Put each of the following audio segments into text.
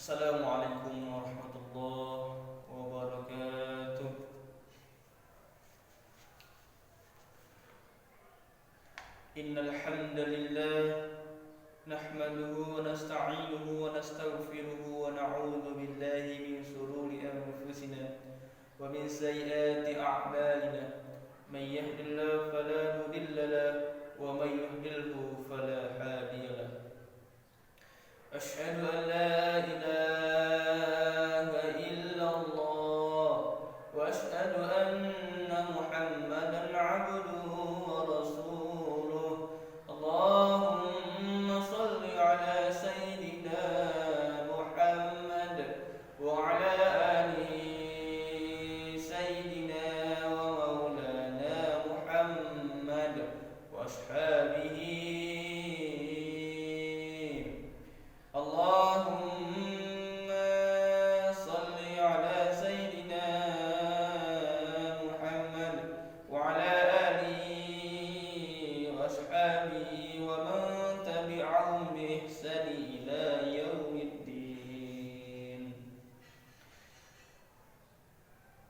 Assalamualaikum warahmatullahi wabarakatuh. Innal hamdalillah nahmaduhu wa nasta'inuhu wa nastaghfiruhu wa na'udzu billahi min shururi anfusina wa min sayyiati a'malina. May yahdihillahu fala mudilla lahu wa may yudlilhu fala hadiya lahu. Asyhadu an la ilaha illallah wa asyhadu anna Muhammadan 'abduhu wa rasuluh. Allahumma shalli ala sayyidina Muhammad wa ala ali sayyidina wa maulana Muhammad wa ashabihi. Allahumma salli ala sayyidina Muhammad wa ala alihi wa ashabihi wa man tabi'ahum bi ihsani ila yaumiddin.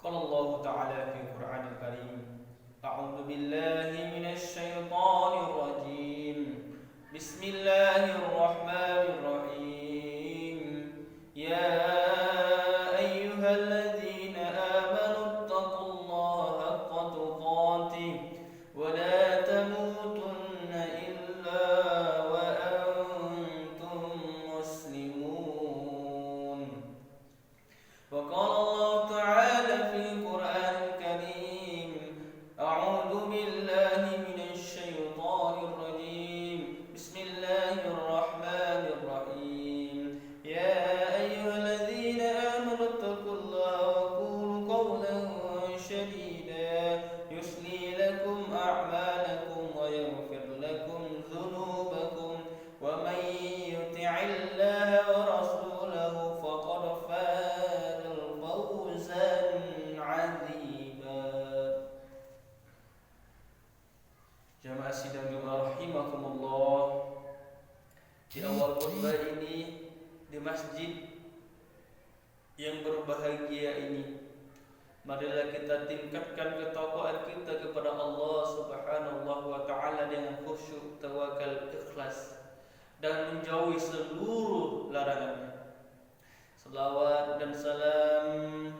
Qala Allah ta'ala fi Qur'anil Karim, a'udzu billahi minasy syaithanir rajim. Bismillahirrahmanirrahim. Ya ayyuhalladzina amanu taqullaha haqqa tuqatih wa la tamutunna illa wa antum muslimun. Wa qala Allah ta'ala fil Qur'anil Karim, a'udzu billahi minasy syaithanir rajim. Bismillahirrahmanirrahim. Ya ayyuhalladzina amanu taqullaha wa qulu qawlan sadida yusli lakum a'malakum wa yaghfir lakum dhunubakum wa may yuti'illaha wa rasulahu faqad faza fawzan 'azima. Jamaah sidang Jumat rahimakumullah. Di awal khutbah ini di masjid yang berbahagia ini, marilah kita tingkatkan ketakwaan kita kepada Allah Subhanahu wa ta'ala dengan khusyuk, tawakal, ikhlas, dan menjauhi seluruh larangannya. Salawat dan salam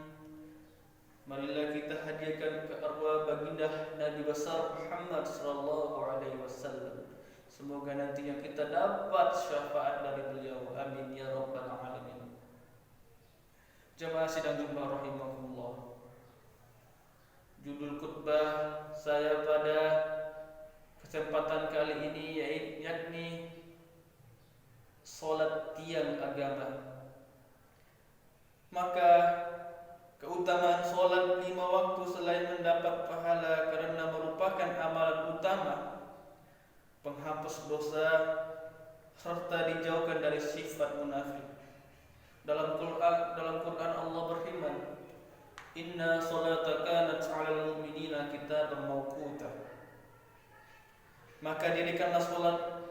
marilah kita hadiahkan ke arwah baginda Nabi besar Muhammad sallallahu alaihi wasallam. Semoga nantinya kita dapat syafaat dari beliau. Amin ya rabbal alamin. Jamaah sidang Jumat rahimakumullah. Judul khutbah saya pada kesempatan kali ini yakni salat tiang agama. Maka keutamaan salat 5 waktu selain mendapat pahala karena merupakan amalan utama, penghapus dosa, serta dijauhkan dari sifat munafik. Dalam Quran Allah berfirman, Inna salata kanat 'alal mu'minina kitaban mawquta. Maka dirikanlah salat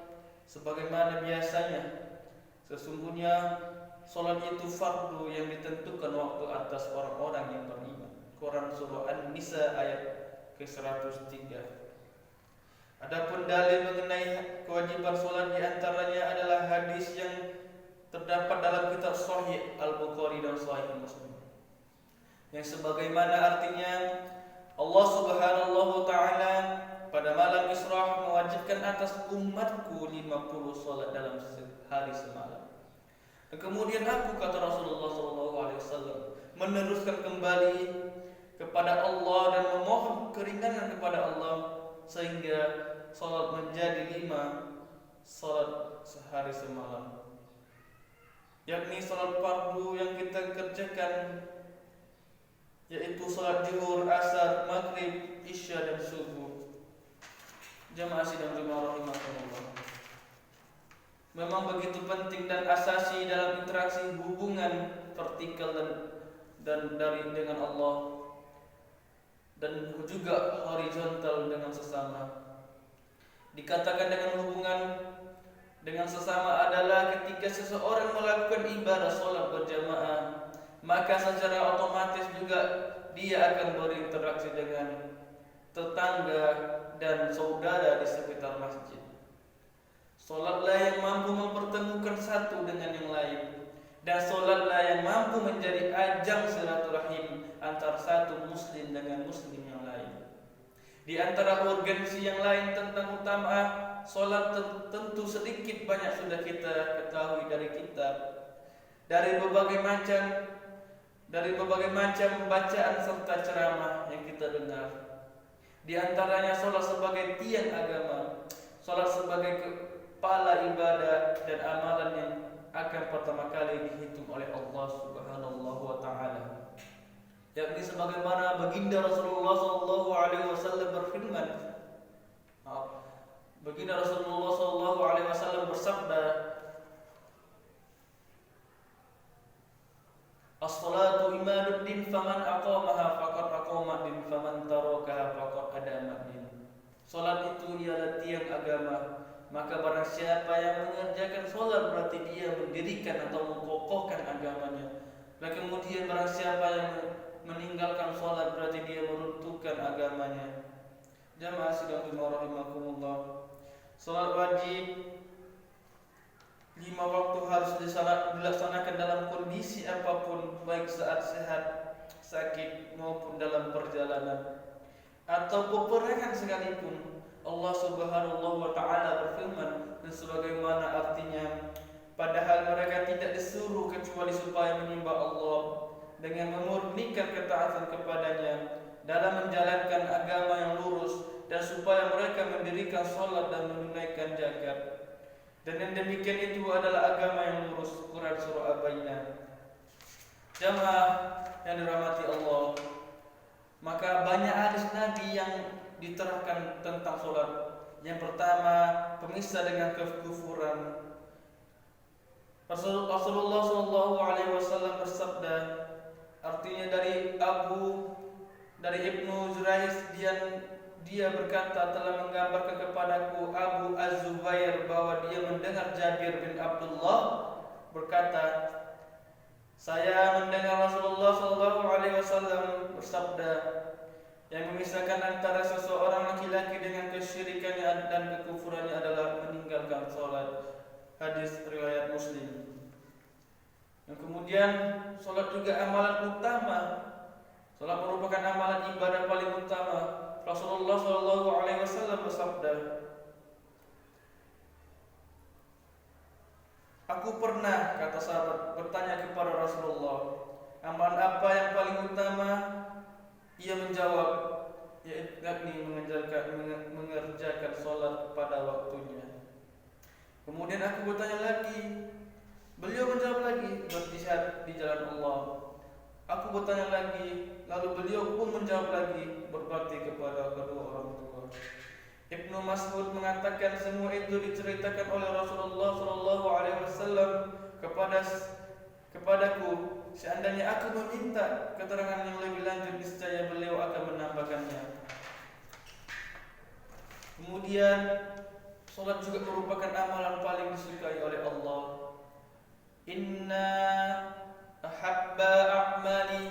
sebagaimana biasanya. Sesungguhnya salat itu fardu yang ditentukan waktu atas orang-orang yang beriman. Quran surah An-Nisa ayat ke-103. Adapun dalil mengenai kewajiban salat di antaranya adalah hadis yang terdapat dalam kitab Sahih Al-Bukhari dan Sahih Muslim, yang sebagaimana artinya Allah Subhanahu wa ta'ala pada malam Isra mewajibkan atas umatku 50 salat dalam sehari semalam. Dan kemudian aku, kata Rasulullah SAW, meneruskan kembali kepada Allah dan memohon keringanan kepada Allah sehingga salat menjadi 5 salat sehari semalam, yakni salat fardu yang kita kerjakan, yaitu salat zuhur, asar, maghrib, isya dan subuh. Jamaah sidang Jumat rahimakumullah. Memang begitu penting dan asasi dalam interaksi hubungan vertikal dan dengan Allah, dan juga horizontal dengan sesama. Dikatakan dengan hubungan dengan sesama adalah ketika seseorang melakukan ibadah sholat berjamaah, maka secara otomatis juga dia akan berinteraksi dengan tetangga dan saudara di sekitar masjid. Sholatlah yang mampu mempertemukan satu dengan yang lain, dan sholatlah yang mampu menjadi ajang silaturahim antara satu muslim dengan muslim yang lain. Di antara urgensi yang lain tentang utama sholat tentu sedikit banyak sudah kita ketahui dari kitab, dari berbagai macam bacaan serta ceramah yang kita dengar. Di antaranya sholat sebagai tiang agama, sholat sebagai kepala ibadah dan amalan yang akan pertama kali dihitung oleh Allah Subhanahu wa taala. Yakni sebagaimana baginda Rasulullah sallallahu alaihi wasallam berfirman. Baginda Rasulullah sallallahu alaihi wasallam bersabda, "As-salatu imaduddin faman aqamaha faqad aqama din faman tarakaha faqad adama din." Salat itu ialah tiang agama, maka barang siapa yang mengerjakan salat berarti dia mendirikan atau mengokohkan agamanya. Dan kemudian barang siapa yang meninggalkan salat berarti dia meruntuhkan agamanya. Jamaah sidang rahimakumullah. Salat wajib 5 waktu harus dilaksanakan dalam kondisi apapun, baik saat sehat, sakit maupun dalam perjalanan atau peperangan sekalipun. Allah Subhanahu wa taala berfirman, dan sebagaimana artinya, padahal mereka tidak disuruh kecuali supaya menyembah Allah dengan memurnikan ketaatan kepadanya dalam menjalankan agama yang lurus, dan supaya mereka mendirikan salat dan menunaikan zakat. Dan yang demikian itu adalah agama yang lurus. Quran surah Al-Baqarah. Jamaah yang dirahmati Allah, maka banyak hadis Nabi yang diterangkan tentang salat. Yang pertama, pemisah dengan kekufuran. Rasulullah sallallahu alaihi wasallam bersabda, artinya dari Ibnu Jurayj, dia berkata telah menggambarkan kepadaku Abu Az-Zubair bahwa dia mendengar Jabir bin Abdullah berkata, saya mendengar Rasulullah sallallahu alaihi wasallam bersabda, yang memisahkan antara seseorang laki-laki dengan kesyirikannya dan kekufurannya adalah meninggalkan salat. Hadis riwayat Muslim. Dan kemudian salat juga amalan utama. Salat merupakan amalan ibadah paling utama. Rasulullah sallallahu alaihi wasallam bersabda, aku pernah, kata sahabat, bertanya kepada Rasulullah, amalan apa yang paling utama? Ia menjawab, yakni mengerjakan salat pada waktunya. Kemudian aku bertanya lagi, beliau menjawab lagi, berjihad di jalan Allah. Aku bertanya lagi, lalu beliau pun menjawab lagi, berbakti kepada kedua orang tua. Ibnu Mas'ud mengatakan semua itu diceritakan oleh Rasulullah sallallahu alaihi wasallam kepadaku. Seandainya aku meminta keterangan yang lebih lanjut, niscaya beliau akan menambahkannya. Kemudian salat juga merupakan amalan paling disukai oleh Allah. Inna ahabba a'mali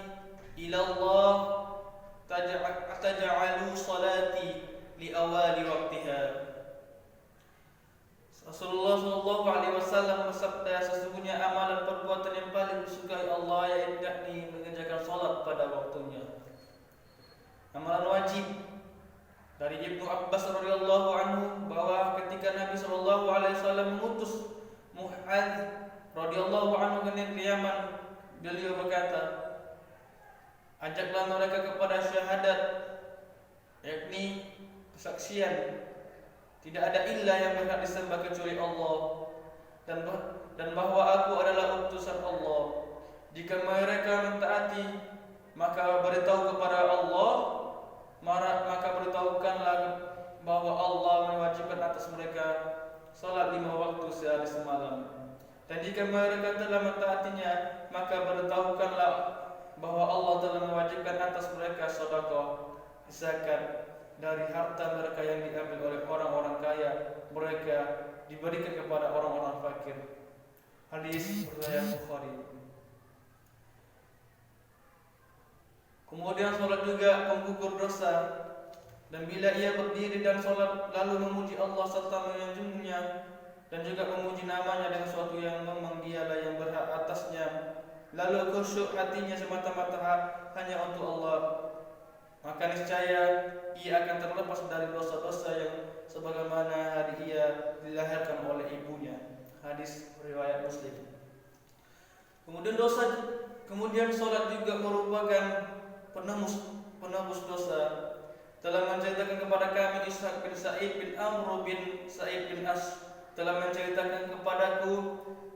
ila Allah taj'alu salati li awali waqtiha. Rasulullah sallallahu alaihi wasallam bersabda, sesungguhnya amalan perbuatan yang paling disukai Allah yakni mengerjakan salat pada waktunya. Amalan wajib dari Ibnu Abbas radhiyallahu anhu bahwa ketika Nabi sallallahu alaihi wasallam mengutus Mu'adz radhiyallahu anhu ke Yaman, beliau berkata, ajaklah mereka kepada syahadat, yakni kesaksian tidak ada ilah yang berhak disembah kecuali Allah, dan bahwa aku adalah utusan Allah. Jika mereka mentaati, maka beritahu kepada Allah, maka beritahukanlah bahwa Allah mewajibkan atas mereka salat 5 waktu sehari semalam. Dan jika mereka telah mentaatinya, maka beritahukanlah bahwa Allah telah mewajibkan atas mereka sedekah, zakat dari harta mereka yang diambil oleh orang-orang kaya mereka diberikan kepada orang-orang fakir. Hadis riwayat Bukhari. Kemudian sholat juga penggugur dosa, dan bila ia berdiri dan sholat lalu memuji Allah serta menyanjungnya dan juga memuji namanya dengan sesuatu yang memang dialah yang berhak atasnya, lalu khusyuk hatinya semata-mata hanya untuk Allah, maka niscaya ia akan terlepas dari dosa-dosa yang sebagaimana hari ia dilahirkan oleh ibunya. Hadis riwayat Muslim. Kemudian sholat juga merupakan penembus dosa. Telah menceritakan kepada kami Ishaq bin Sa'id bin Amr bin Sa'id bin As, telah menceritakan kepadaku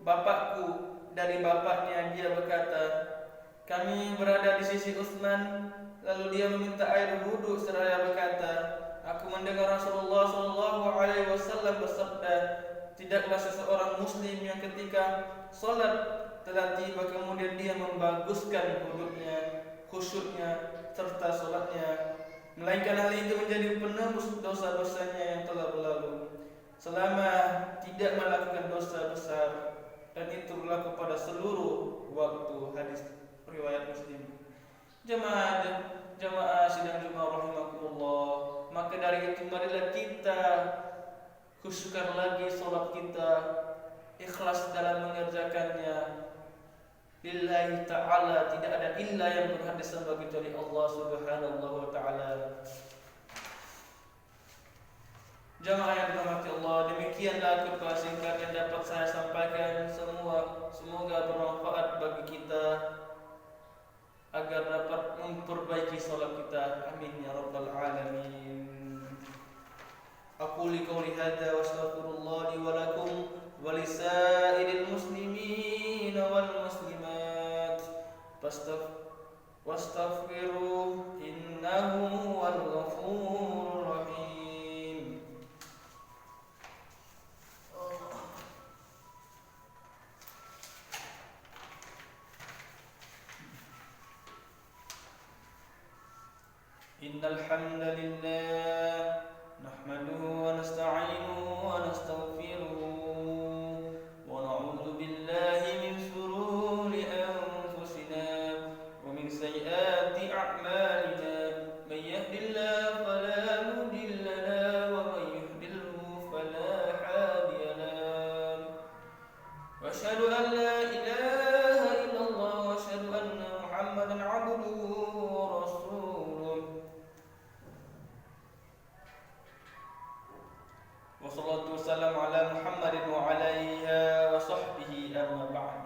bapakku dari bapaknya, dia berkata, kami berada di sisi Utsman, lalu dia meminta air wudhu seraya berkata, aku mendengar Rasulullah SAW bersabda, tidaklah seseorang muslim yang ketika sholat telah tiba kemudian dia membaguskan wudhunya, khusyuknya serta sholatnya, melainkan hal itu menjadi penembus dosa-dosanya yang telah berlalu, selama tidak melakukan dosa besar, dan itu berlaku pada seluruh waktu. Hadis riwayat Muslim. Jamaah sidang Jumat rahimakumullah, maka dari itu marilah kita khusyukkan lagi sholat kita, ikhlas dalam mengerjakannya. Lillahi ta'ala, tidak ada illa yang berhak disembah kecuali Allah subhanahu wa ta'ala. Jamaah yang dirahmati Allah, demikianlah khutbah singkat yang dapat saya sampaikan. Semoga bermanfaat bagi kita agar dapat memperbaiki salat kita. Amin ya rabbal alamin. Aqulu qouli hadza wa astaghfirullah li wa lakum wa lisairil muslimin wal muslimat wastaghfiruhu innahu huwal ghafurur rahim. Innal hamdalillah nahmaduhu wa nasta'inuhu wa nastaghfiruh wa na'udzu billahi min shururi anfusina wa min sayyiati a'malina. May yahdihillahu fala mudilla lahu wa may yudlilhu fala hadiya lahu. Wa asyhadu an la ilaha illallah wa asyhadu anna Muhammadan 'abduhu wa rasuluh. Wassalatu wassalamu ala Muhammadin wa alaihi wa sahbihi amma ba'd.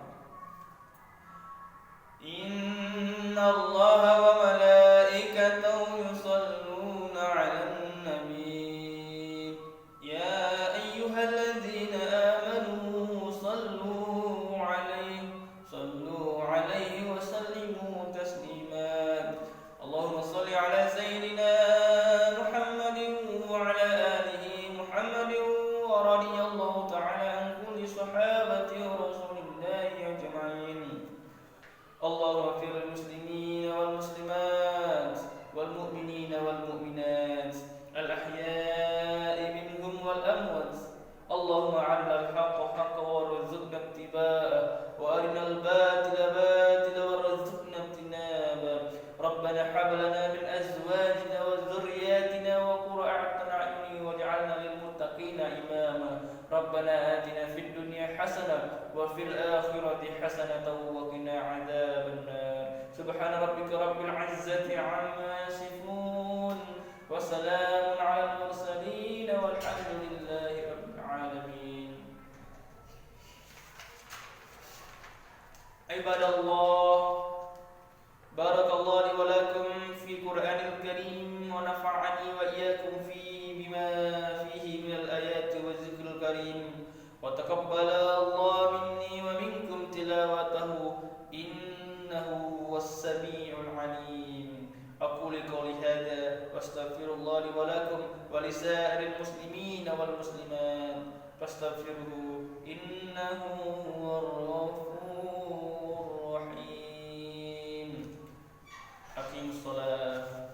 Inna Allaha wa malaikatahu yusalluna 'alan nabi. Ya ayyuhalladzina amanu sallu 'alaihi wa sallimu taslima. Allahumma shalli 'ala sayyidina Muhammadin wa 'ala alihi Muhammadin wa radiyallahu ta'ala an kulli sahabati Rasulillahi ajma'in. Allahumma fir muslimin wal muslimat wal mu'minin wal mu'minat al ahya'i minhum wal amwat. Allahumma arina al haqqa haqqan warzuqna ittiba'ah wa arina al batila batila warzuqna ijtinabah. Rabbana hab lana min azwajina wa dhurriyyatina wa qurrata a'yun waj'alna lil muttaqina imama. Rabbana atina fid dunya hasanah wa fil akhirati hasanatan wa qina 'adzabannar. Subhana rabbika rabbil 'izzati 'amma yasifun wa salamun 'alal mursalin walhamdulillahi rabbil alamin. Ibadallah, barakallahu li wa lakum fi Qur'anil Karim wa nafa'ani wa iyyakum fi bima fihi minal ayati wa zikril karim wa taqabbala Allah minni wa minkum tilawatahu innahu was-sami'ul 'alim. Aqulu qouli hadza wa astaghfirullah li wa lakum wa lisairil muslimin wal muslimat fastaghfiruhu innahu huwar ghafurur rahim. Aqimus shalah.